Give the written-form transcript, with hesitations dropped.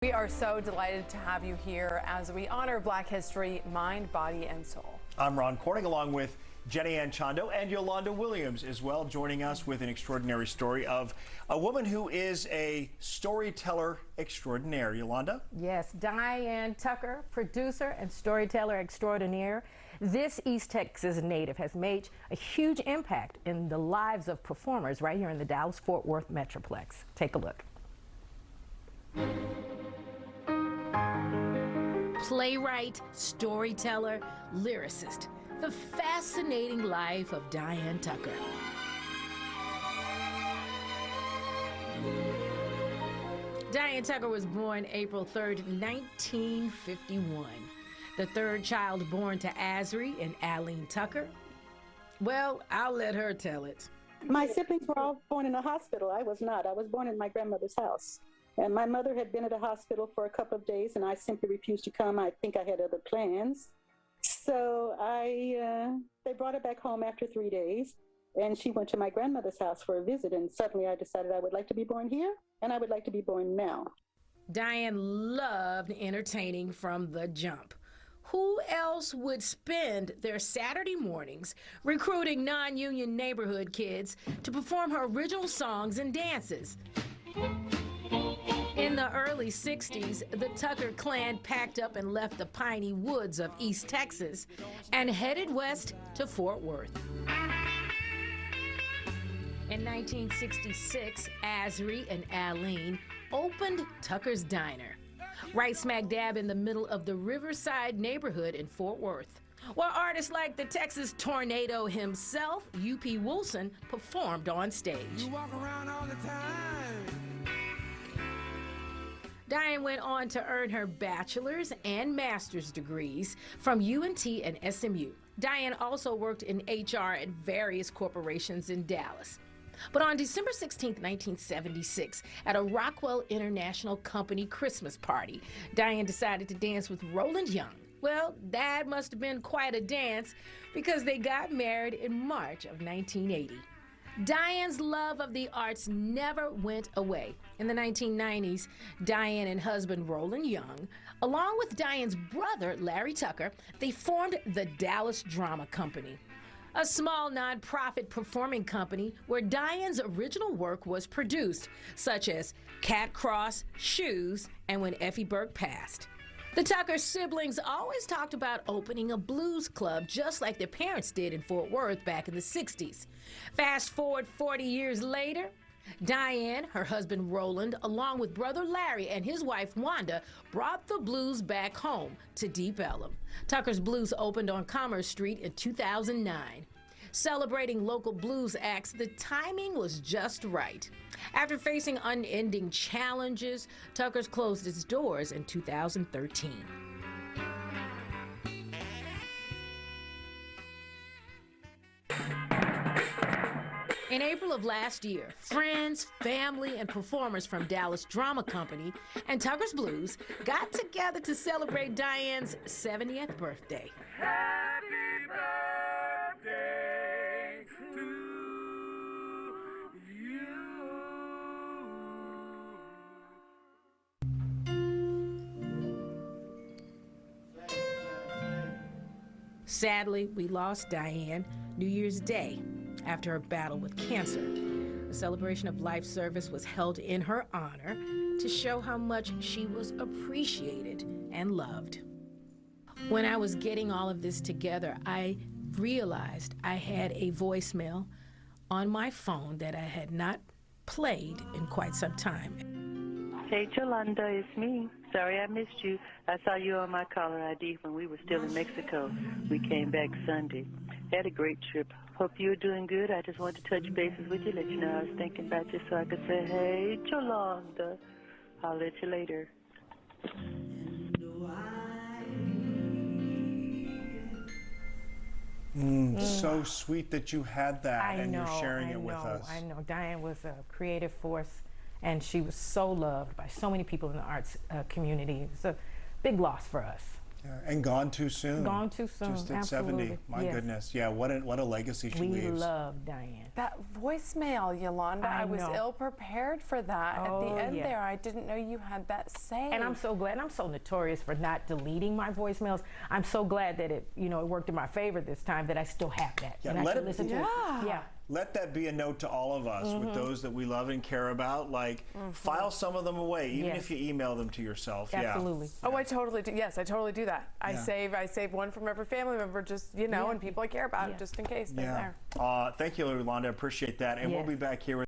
We are so delighted to have you here as we honor Black history, mind, body, and soul. I'm Ron Corning, along with Jenny Ann Chando and Yolanda Williams as well, joining us with an extraordinary story of a woman who is a storyteller extraordinaire. Yolanda? Yes, Diane Tucker, producer and storyteller extraordinaire. This East Texas native has made a huge impact in the lives of performers right here in the Dallas-Fort Worth Metroplex. Take a look. Playwright, storyteller, lyricist. The fascinating life of Diane Tucker. Diane Tucker was born April 3rd, 1951. The third child born to Asri and Aline Tucker. Well, I'll let her tell it. My siblings were all born in a hospital. I was not. I was born in my grandmother's house. And my mother had been at a hospital for a couple of days, and I simply refused to come. I think I had other plans. So they brought her back home after 3 days, and she went to my grandmother's house for a visit, and suddenly I decided I would like to be born here, and I would like to be born now. Diane loved entertaining from the jump. Who else would spend their Saturday mornings recruiting non-union neighborhood kids to perform her original songs and dances? In the early 60s, the Tucker clan packed up and left the piney woods of East Texas and headed west to Fort Worth. In 1966, Asri and Aline opened Tucker's Diner, right smack dab in the middle of the Riverside neighborhood in Fort Worth, where artists like the Texas Tornado himself, U.P. Wilson, performed on stage. You walk around all the time. Diane went on to earn her bachelor's and master's degrees from UNT and SMU. Diane also worked in HR at various corporations in Dallas. But on December 16, 1976, at a Rockwell International Company Christmas party, Diane decided to dance with Roland Young. Well, that must have been quite a dance because they got married in March of 1980. Diane's love of the arts never went away. In the 1990s, Diane and husband Roland Young, along with Diane's brother Larry Tucker, they formed the Dallas Drama Company, a small nonprofit performing company where Diane's original work was produced, such as Cat Cross, Shoes, and When Effie Burke Passed. The Tucker siblings always talked about opening a blues club just like their parents did in Fort Worth back in the 60s. Fast forward 40 years later, Diane, her husband Roland, along with brother Larry and his wife Wanda, brought the blues back home to Deep Ellum. Tucker's Blues opened on Commerce Street in 2009. Celebrating local blues acts, the timing was just right. After facing unending challenges, Tucker's closed its doors in 2013. In April of last year, friends, family, and performers from Dallas Drama Company and Tucker's Blues got together to celebrate Diane's 70th birthday. Happy birthday to you. Sadly, we lost Diane New Year's Day after her battle with cancer. A celebration of life service was held in her honor to show how much she was appreciated and loved. When I was getting all of this together, I realized I had a voicemail on my phone that I had not played in quite some time. Hey, Yolanda, it's me. Sorry I missed you. I saw you on my caller ID when we were still in Mexico. We came back Sunday. Had a great trip. Hope you're doing good. I just wanted to touch bases with you, let you know I was thinking about you so I could say, hey, Yolanda. I'll let you later. So sweet that you had that and you're sharing it with us. I know. Diane was a creative force, and she was so loved by so many people in the arts community. It's a big loss for us. Yeah, and gone too soon. Gone too soon. Just at Absolutely. 70. My Yes. goodness. Yeah, what a legacy she We leaves. love Diane. That voicemail, Yolanda, I was know. ill prepared for that. At Oh, the end yeah. there, I didn't know you had that saved. And I'm so glad. I'm so notorious for not deleting my voicemails. I'm so glad that it worked in my favor this time, that I still have that. Yeah, and I let can it- listen to Yeah. it. Yeah. Let that be a note to all of us, with those that we love and care about. Like, file some of them away, even Yes. if you email them to yourself. Absolutely. Oh, I totally do. Yes, I totally do that. I save one from every family member, just Yeah. and people I care about, Yeah. just in case they're Yeah. there. Thank you, Yolanda. Appreciate that. And we'll Yes. be back here with